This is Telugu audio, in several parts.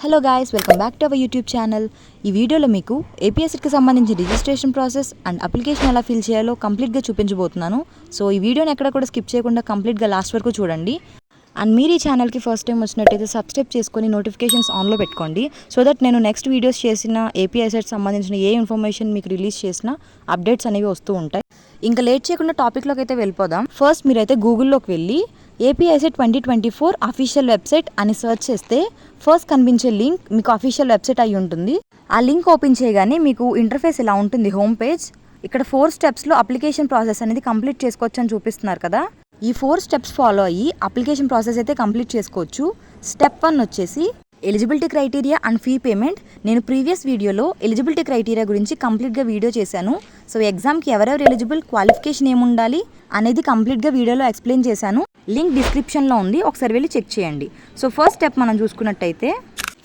Hello guys, welcome back to our YouTube channel. ఈ వీడియోలో మీకు ఏపీఎస్సీకి సంబంధించి రిజిస్ట్రేషన్ ప్రాసెస్ అండ్ అప్లికేషన్ ఎలా ఫిల్ చేయాలో కంప్లీట్గా చూపించబోతున్నాను. సో ఈ వీడియోని ఎక్కడ కూడా స్కిప్ చేయకుండా కంప్లీట్గా లాస్ట్ వరకు చూడండి. అండ్ మీరు ఈ ఛానల్కి ఫస్ట్ టైం వచ్చినట్టయితే సబ్స్క్రైబ్ చేసుకొని నోటిఫికేషన్స్ ఆన్లో పెట్టుకోండి. సో దట్ నేను నెక్స్ట్ వీడియోస్ చేసిన ఏపీఎస్సీకి సంబంధించిన ఏ ఇన్ఫర్మేషన్ మీకు రిలీజ్ చేసినా అప్డేట్స్ అనేవి వస్తూ ఉంటాయి. ఇంకా లేట్ చేయకుండా టాపిక్లోకి అయితే వెళ్ళిపోదాం. ఫస్ట్ మీరైతే గూగుల్లోకి వెళ్ళి ఏపీఎస్సీ 2024 అఫీషియల్ వెబ్సైట్ అని సెర్చ్ చేస్తే ఫస్ట్ కనిపించే లింక్ మీకు అఫీషియల్ వెబ్సైట్ అయి ఉంటుంది. ఆ లింక్ ఓపెన్ చేయగానే మీకు ఇంటర్ఫేస్ ఇలా ఉంటుంది, హోమ్ పేజ్. ఇక్కడ 4 స్టెప్స్లో అప్లికేషన్ ప్రాసెస్ అనేది కంప్లీట్ చేసుకోవచ్చు అని చూపిస్తున్నారు కదా. ఈ 4 స్టెప్స్ ఫాలో అయ్యి అప్లికేషన్ ప్రాసెస్ అయితే కంప్లీట్ చేసుకోవచ్చు. స్టెప్ 1 వచ్చేసి eligibility criteria and fee payment. నేను ప్రీవియస్ వీడియోలో ఎలిజిబిలిటీ క్రైటీరియా గురించి కంప్లీట్గా వీడియో చేశాను. సో ఎగ్జామ్కి ఎవరెవరు ఎలిజిబుల్, క్వాలిఫికేషన్ ఏముండాలి అనేది కంప్లీట్గా వీడియోలో ఎక్స్ప్లెయిన్ చేశాను. లింక్ డిస్క్రిప్షన్లో ఉంది, ఒకసారి వెళ్ళి చెక్ చేయండి. సో ఫస్ట్ స్టెప్ మనం చూసుకున్నట్టయితే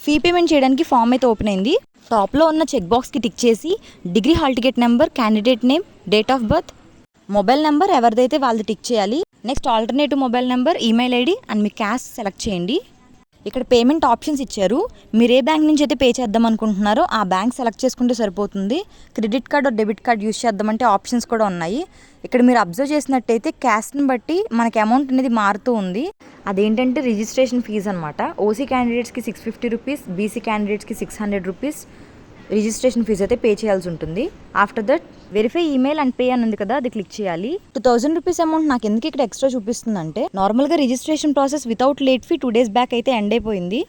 ఫీ పేమెంట్ చేయడానికి ఫామ్ అయితే ఓపెన్ అయింది. టాప్లో ఉన్న చెక్ బాక్స్కి టిక్ చేసి degree hall ticket number, candidate name, date of birth, mobile number ఎవరిదైతే వాళ్ళది టిక్ చేయాలి. Next alternative mobile number, email ID and మీ క్యాస్ట్ సెలెక్ట్ చేయండి. ఇక్కడ పేమెంట్ ఆప్షన్స్ ఇచ్చారు. మీరు ఏ బ్యాంక్ నుంచి అయితే పే చేద్దాం అనుకుంటున్నారో ఆ బ్యాంక్ సెలెక్ట్ చేసుకుంటే సరిపోతుంది. Credit card debit card use చేద్దామంటే ఆప్షన్స్ కూడా ఉన్నాయి. ఇక్కడ మీరు అబ్జర్వ్ చేసినట్టయితే క్యాస్ట్ని బట్టి మనకి అమౌంట్ అనేది మారుతూ ఉంది. అదేంటంటే రిజిస్ట్రేషన్ ఫీజు అనమాట. ఓసీ క్యాండిడేట్స్కి 650 రూపీస్, బీసీ క్యాండిడేట్స్కి 600 రూపీస్ రిజిస్ట్రేషన్ ఫీజు అయితే పే చేయాల్సి ఉంటుంది. After that verify email and pay అని ఉంది కదా, అది క్లిక్ చేయాలి. 2000 రూపీస్ అమౌంట్ నాకు ఎందుకు ఇక్కడ ఎక్స్ట్రా చూపిస్తుందంటే నార్మల్గా registration process without late fee 2 days back అయితే ఎండ్ అయిపోయింది.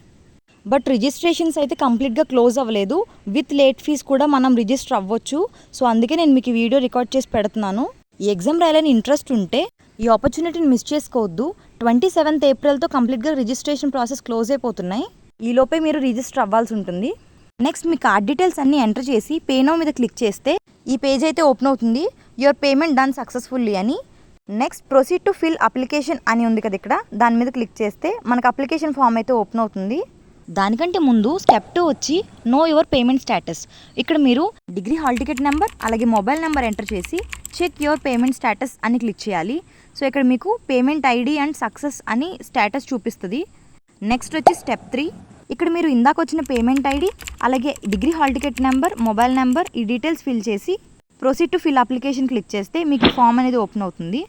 బట్ రిజిస్ట్రేషన్స్ అయితే కంప్లీట్గా క్లోజ్ అవ్వలేదు. విత్ లేట్ ఫీస్ కూడా మనం రిజిస్టర్ అవ్వచ్చు. సో అందుకే నేను మీకు ఈ వీడియో రికార్డ్ చేసి పెడుతున్నాను. ఈ ఎగ్జామ్ రాయాలని ఇంట్రెస్ట్ ఉంటే ఈ ఆపర్చునిటీని మిస్ చేసుకోవద్దు. 27th ఏప్రిల్తో కంప్లీట్గా రిజిస్ట్రేషన్ ప్రాసెస్ క్లోజ్ అయిపోతున్నాయి. ఈలోపే మీరు రిజిస్టర్ అవ్వాల్సి ఉంటుంది. నెక్స్ట్ మీ కార్డ్ డీటెయిల్స్ అన్నీ ఎంటర్ చేసి పే నౌ మీద క్లిక్ చేస్తే ఈ పేజ్ అయితే ఓపెన్ అవుతుంది. యువర్ పేమెంట్ డన్ సక్సెస్ఫుల్లీ అని. Next proceed to fill application అని ఉంది కదా, ఇక్కడ దాని మీద క్లిక్ చేస్తే మనకు అప్లికేషన్ ఫామ్ అయితే ఓపెన్ అవుతుంది. దానికంటే ముందు స్టెప్ 2 వచ్చి నో యువర్ పేమెంట్ స్టేటస్. ఇక్కడ మీరు డిగ్రీ హాల్ టికెట్ నెంబర్ అలాగే మొబైల్ నెంబర్ ఎంటర్ చేసి చెక్ యువర్ పేమెంట్ స్టేటస్ అని క్లిక్ చేయాలి. సో ఇక్కడ మీకు పేమెంట్ ఐడి అండ్ సక్సెస్ అని స్టేటస్ చూపిస్తుంది. నెక్స్ట్ వచ్చి స్టెప్ 3. ఇక్కడ మీరు ఇందాక వచ్చిన పేమెంట్ ఐడి అలాగే degree hall ticket number, mobile number ఈ డీటెయిల్స్ ఫిల్ చేసి proceed to fill application click చేస్తే మీకు ఫామ్ అనేది ఓపెన్ అవుతుంది.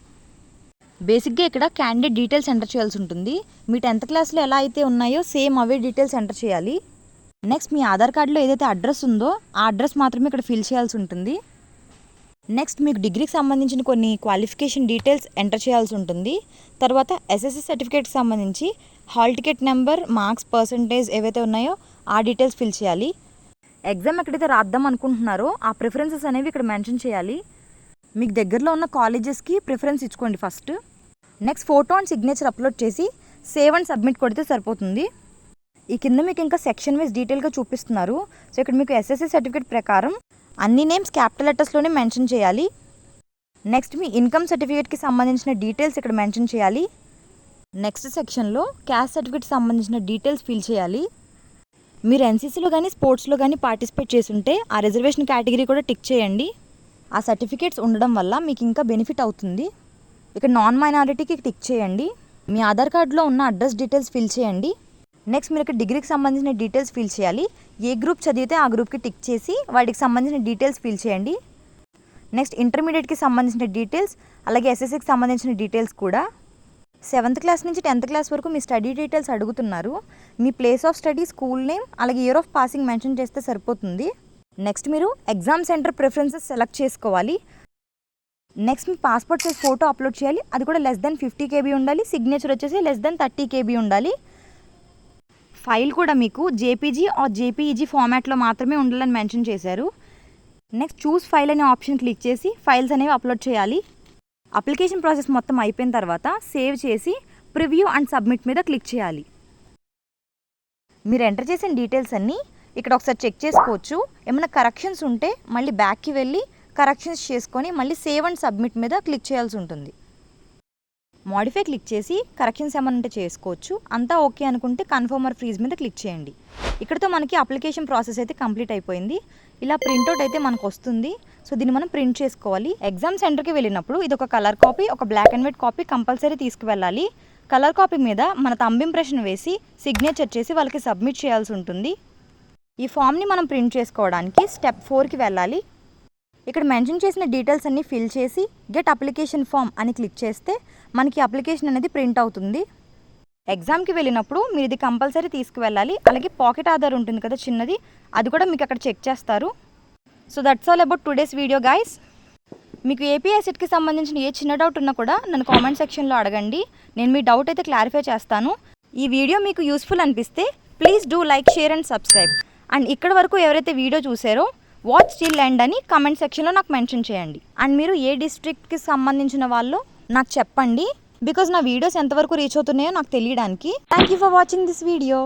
బేసిక్గా ఇక్కడ క్యాండిడేట్ డీటెయిల్స్ ఎంటర్ చేయాల్సి ఉంటుంది. మీ 10th క్లాస్లో ఎలా అయితే ఉన్నాయో సేమ్ అవే డీటెయిల్స్ ఎంటర్ చేయాలి. నెక్స్ట్ మీ ఆధార్ కార్డులో ఏదైతే అడ్రస్ ఉందో ఆ అడ్రస్ మాత్రమే ఇక్కడ ఫిల్ చేయాల్సి ఉంటుంది. నెక్స్ట్ మీకు డిగ్రీకి సంబంధించిన కొన్ని క్వాలిఫికేషన్ డీటెయిల్స్ ఎంటర్ చేయాల్సి ఉంటుంది. తర్వాత ఎస్ఎస్సి సర్టిఫికేట్కి సంబంధించి hall ticket number, marks, percentage ఏవైతే ఉన్నాయో ఆ డీటెయిల్స్ ఫిల్ చేయాలి. ఎగ్జామ్ ఎక్కడైతే రాద్దాం అనుకుంటున్నారో ఆ ప్రిఫరెన్సెస్ అనేవి ఇక్కడ మెన్షన్ చేయాలి. మీకు దగ్గరలో ఉన్న కాలేజెస్కి ప్రిఫరెన్స్ ఇచ్చుకోండి first. Next photo and signature upload చేసి సేవ్ అండ్ సబ్మిట్ కొడితే సరిపోతుంది. ఈ కింద మీకు ఇంకా సెక్షన్ వైజ్ డీటెయిల్గా చూపిస్తున్నారు. సో ఇక్కడ మీకు ఎస్ఎస్సి సర్టిఫికేట్ ప్రకారం అన్ని నేమ్స్ క్యాపిటల్ లెటర్స్లోనే మెన్షన్ చేయాలి. నెక్స్ట్ మీ ఇన్కమ్ సర్టిఫికేట్కి సంబంధించిన డీటెయిల్స్ ఇక్కడ మెన్షన్ చేయాలి. నెక్స్ట్ సెక్షన్లో క్యాస్ట్ సర్టిఫికేట్కి సంబంధించిన డీటెయిల్స్ ఫిల్ చేయాలి. మీరు ఎన్సీసీలో కానీ స్పోర్ట్స్లో కానీ పార్టిసిపేట్ చేస్తుంటే ఆ రిజర్వేషన్ కేటగిరీ కూడా టిక్ చేయండి. ఆ సర్టిఫికేట్స్ ఉండడం వల్ల మీకు ఇంకా బెనిఫిట్ అవుతుంది. ఇక నాన్ మైనారిటీకి టిక్ చేయండి. మీ ఆధార్ కార్డులో ఉన్న అడ్రస్ డీటెయిల్స్ ఫిల్ చేయండి. నెక్స్ట్ మీరు ఇక్కడ డిగ్రీకి సంబంధించిన డీటెయిల్స్ ఫిల్ చేయాలి. ఏ గ్రూప్ చదివితే ఆ గ్రూప్కి టిక్ చేసి వాటికి సంబంధించిన డీటెయిల్స్ ఫిల్ చేయండి. నెక్స్ట్ ఇంటర్మీడియట్కి సంబంధించిన డీటెయిల్స్ అలాగే ఎస్ఎస్సికి సంబంధించిన డీటెయిల్స్ కూడా. 7th క్లాస్ నుంచి 10th క్లాస్ వరకు మీ స్టడీ డీటెయిల్స్ అడుగుతున్నారు. మీ place of study, school name అలాగే ఇయర్ ఆఫ్ పాసింగ్ మెన్షన్ చేస్తే సరిపోతుంది. నెక్స్ట్ మీరు ఎగ్జామ్ సెంటర్ ప్రిఫరెన్సెస్ సెలెక్ట్ చేసుకోవాలి. నెక్స్ట్ మీ పాస్పోర్ట్ సైజ్ ఫోటో అప్లోడ్ చేయాలి. అది కూడా <50 KB ఉండాలి. సిగ్నేచర్ వచ్చేసి <30 KB ఉండాలి. ఫైల్ కూడా మీకు జేపీజీ ఆర్ జేపీఈజీ ఫార్మాట్లో మాత్రమే ఉండాలని మెన్షన్ చేశారు. నెక్స్ట్ చూస్ ఫైల్ అనే ఆప్షన్ క్లిక్ చేసి ఫైల్స్ అనేవి అప్లోడ్ చేయాలి. అప్లికేషన్ ప్రాసెస్ మొత్తం అయిపోయిన తర్వాత సేవ్ చేసి ప్రివ్యూ అండ్ సబ్మిట్ మీద క్లిక్ చేయాలి. మీరు ఎంటర్ చేసిన డీటెయిల్స్ అన్నీ ఇక్కడ ఒకసారి చెక్ చేసుకోవచ్చు. ఏమైనా కరెక్షన్స్ ఉంటే మళ్ళీ బ్యాక్కి వెళ్ళి కరెక్షన్స్ చేసుకొని మళ్ళీ సేవ్ అండ్ సబ్మిట్ మీద క్లిక్ చేయాల్సి ఉంటుంది. మోడిఫై క్లిక్ చేసి కరెక్షన్స్ ఏమన్నా చేసుకోవచ్చు. అంతా ఓకే అనుకుంటే కన్ఫర్మ్ ఆర్ ఫ్రీజ్ మీద క్లిక్ చేయండి. ఇక్కడతో మనకి అప్లికేషన్ ప్రాసెస్ అయితే కంప్లీట్ అయిపోయింది. ఇలా ప్రింట్అవుట్ అయితే మనకు వస్తుంది. సో దీన్ని మనం ప్రింట్ చేసుకోవాలి. ఎగ్జామ్ సెంటర్కి వెళ్ళినప్పుడు ఇది ఒక కలర్ కాపీ, ఒక black and white copy compulsory తీసుకువెళ్ళాలి. కలర్ కాపీ మీద మన థంబ్ ఇంప్రెషన్ వేసి సిగ్నేచర్ చేసి వాళ్ళకి సబ్మిట్ చేయాల్సి ఉంటుంది. ఈ ఫామ్ని మనం ప్రింట్ చేసుకోవడానికి స్టెప్ 4కి వెళ్ళాలి. ఇక్కడ మెన్షన్ చేసిన డీటెయిల్స్ అన్నీ ఫిల్ చేసి గెట్ అప్లికేషన్ ఫామ్ అని క్లిక్ చేస్తే మనకి అప్లికేషన్ అనేది ప్రింట్ అవుతుంది. ఎగ్జామ్కి వెళ్ళినప్పుడు మీరు ఇది కంపల్సరీ తీసుకువెళ్ళాలి. అలాగే పాకెట్ ఆధార్ ఉంటుంది కదా చిన్నది, అది కూడా మీకు అక్కడ చెక్ చేస్తారు. So that's all about today's video guys. మీకు ఏపీఎస్సెట్కి సంబంధించిన ఏ చిన్న డౌట్ ఉన్నా కూడా నన్ను కామెంట్ సెక్షన్లో అడగండి. నేను మీ డౌట్ అయితే క్లారిఫై చేస్తాను. ఈ వీడియో మీకు యూస్ఫుల్ అనిపిస్తే please do like, share and subscribe. And ఇక్కడ వరకు ఎవరైతే వీడియో చూసారో వాచ్ టిల్ ఎండ్ అని కమెంట్ సెక్షన్లో నాకు మెన్షన్ చేయండి. అండ్ మీరు ఏ డిస్ట్రిక్ట్కి సంబంధించిన వాళ్ళు నాకు చెప్పండి, బికాజ్ నా వీడియోస్ ఎంతవరకు రీచ్ అవుతున్నాయో నాకు తెలియడానికి. Thank you for watching this video.